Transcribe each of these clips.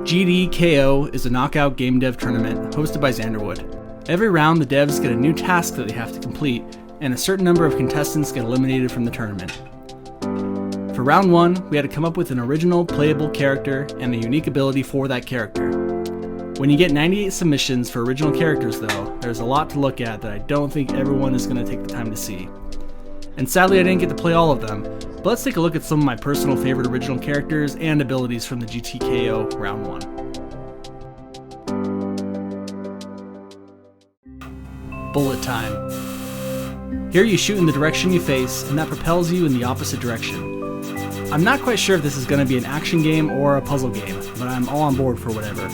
GDKO is a knockout game dev tournament hosted by Xanderwood. Every round, the devs get a new task that they have to complete, and a certain number of contestants get eliminated from the tournament. For round 1, we had to come up with an original playable character and a unique ability for that character. When you get 98 submissions for original characters though, there's a lot to look at that I don't think everyone is going to take the time to see. And sadly I didn't get to play all of them, but let's take a look at some of my personal favorite original characters and abilities from the GDKO round 1. Bullet time. Here you shoot in the direction you face, and that propels you in the opposite direction. I'm not quite sure if this is going to be an action game or a puzzle game, but I'm all on board for whatever.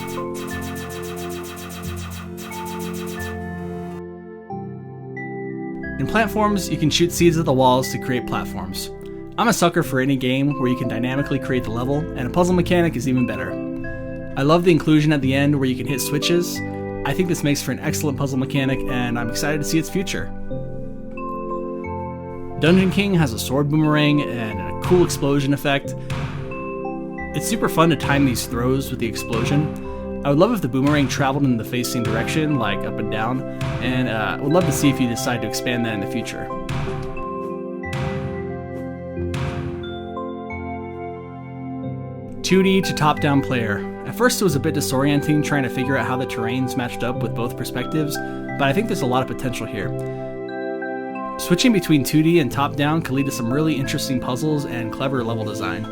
In platforms, you can shoot seeds at the walls to create platforms. I'm a sucker for any game where you can dynamically create the level, and a puzzle mechanic is even better. I love the inclusion at the end where you can hit switches. I think this makes for an excellent puzzle mechanic, and I'm excited to see its future. Dungeon King has a sword boomerang and a cool explosion effect. It's super fun to time these throws with the explosion. I would love if the boomerang traveled in the facing direction, like up and down, and I would love to see if you decide to expand that in the future. (2D to top-down player). At first it was a bit disorienting trying to figure out how the terrains matched up with both perspectives, but I think there's a lot of potential here. Switching between 2D and top-down could lead to some really interesting puzzles and clever level design.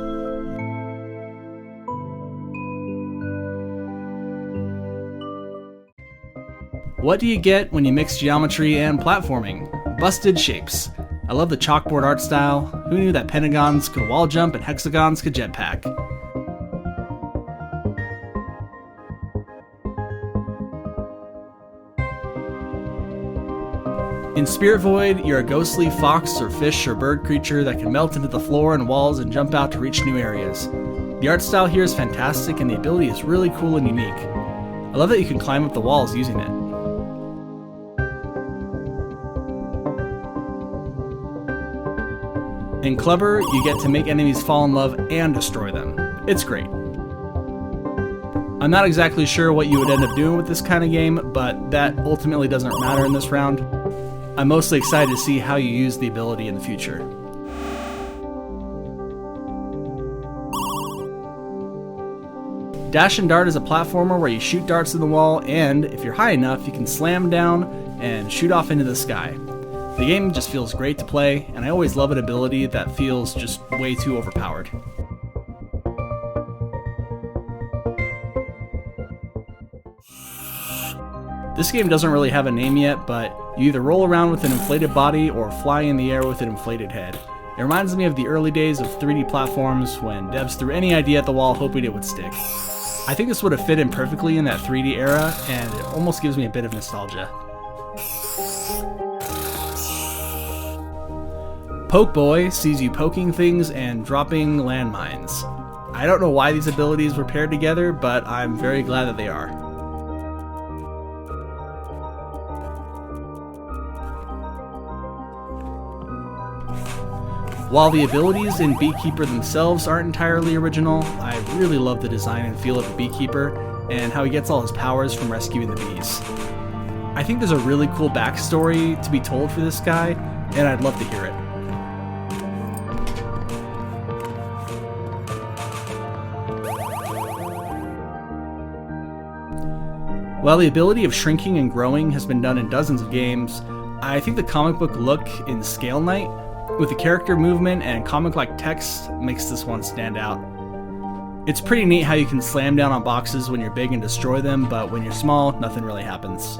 What do you get when you mix geometry and platforming? Busted shapes. I love the chalkboard art style. Who knew that pentagons could wall jump and hexagons could jetpack? In Spirit Void, you're a ghostly fox or fish or bird creature that can melt into the floor and walls and jump out to reach new areas. The art style here is fantastic and the ability is really cool and unique. I love that you can climb up the walls using it. In Clubber, you get to make enemies fall in love and destroy them. It's great. I'm not exactly sure what you would end up doing with this kind of game, but that ultimately doesn't matter in this round. I'm mostly excited to see how you use the ability in the future. Dash and Dart is a platformer where you shoot darts in the wall, and if you're high enough, you can slam down and shoot off into the sky. The game just feels great to play, and I always love an ability that feels just way too overpowered. This game doesn't really have a name yet, but you either roll around with an inflated body or fly in the air with an inflated head. It reminds me of the early days of 3D platforms when devs threw any idea at the wall hoping it would stick. I think this would have fit in perfectly in that 3D era, and it almost gives me a bit of nostalgia. Poke Boy sees you poking things and dropping landmines. I don't know why these abilities were paired together, but I'm very glad that they are. While the abilities in Beekeeper themselves aren't entirely original, I really love the design and feel of the Beekeeper and how he gets all his powers from rescuing the bees. I think there's a really cool backstory to be told for this guy, and I'd love to hear it. While the ability of shrinking and growing has been done in dozens of games, I think the comic book look in Scale Knight, with the character movement and comic-like text, makes this one stand out. It's pretty neat how you can slam down on boxes when you're big and destroy them, but when you're small, nothing really happens.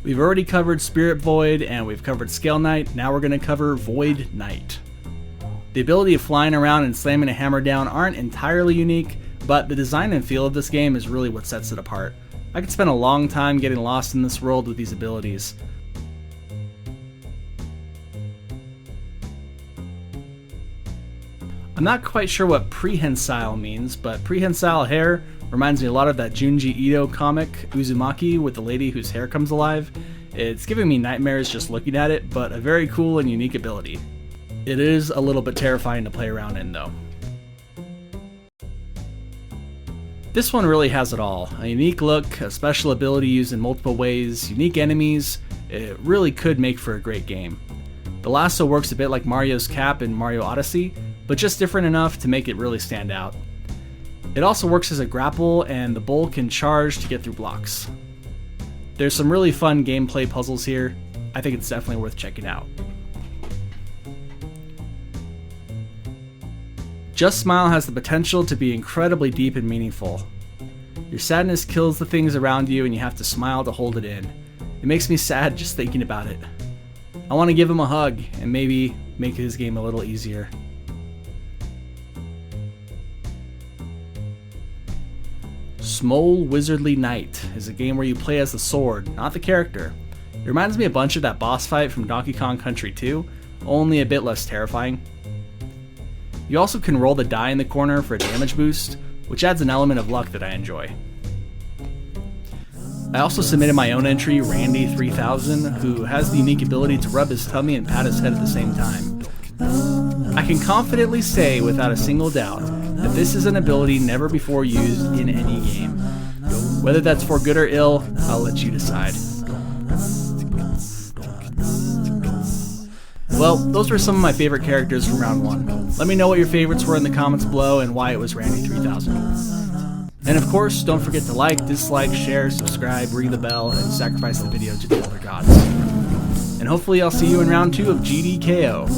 We've already covered Spirit Void and we've covered Scale Knight, now we're going to cover Void Knight. The ability of flying around and slamming a hammer down aren't entirely unique, but the design and feel of this game is really what sets it apart. I could spend a long time getting lost in this world with these abilities. I'm not quite sure what prehensile means, but prehensile hair reminds me a lot of that Junji Ito comic, Uzumaki, with the lady whose hair comes alive. It's giving me nightmares just looking at it, but a very cool and unique ability. It is a little bit terrifying to play around in though. This one really has it all. A unique look, a special ability used in multiple ways, unique enemies. It really could make for a great game. The lasso works a bit like Mario's cap in Mario Odyssey, but just different enough to make it really stand out. It also works as a grapple, and the bowl can charge to get through blocks. There's some really fun gameplay puzzles here. I think it's definitely worth checking out. Just Smile has the potential to be incredibly deep and meaningful. Your sadness kills the things around you and you have to smile to hold it in. It makes me sad just thinking about it. I want to give him a hug and maybe make his game a little easier. Smole Wizardly Knight is a game where you play as the sword, not the character. It reminds me a bunch of that boss fight from Donkey Kong Country 2, only a bit less terrifying. You also can roll the die in the corner for a damage boost, which adds an element of luck that I enjoy. I also submitted my own entry, Randy3000, who has the unique ability to rub his tummy and pat his head at the same time. I can confidently say without a single doubt that this is an ability never before used in any game. Whether that's for good or ill, I'll let you decide. Well, those were some of my favorite characters from round 1. Let me know what your favorites were in the comments below and why it was Randy3000. And of course, don't forget to like, dislike, share, subscribe, ring the bell, and sacrifice the video to the elder gods. And hopefully I'll see you in round 2 of GDKO.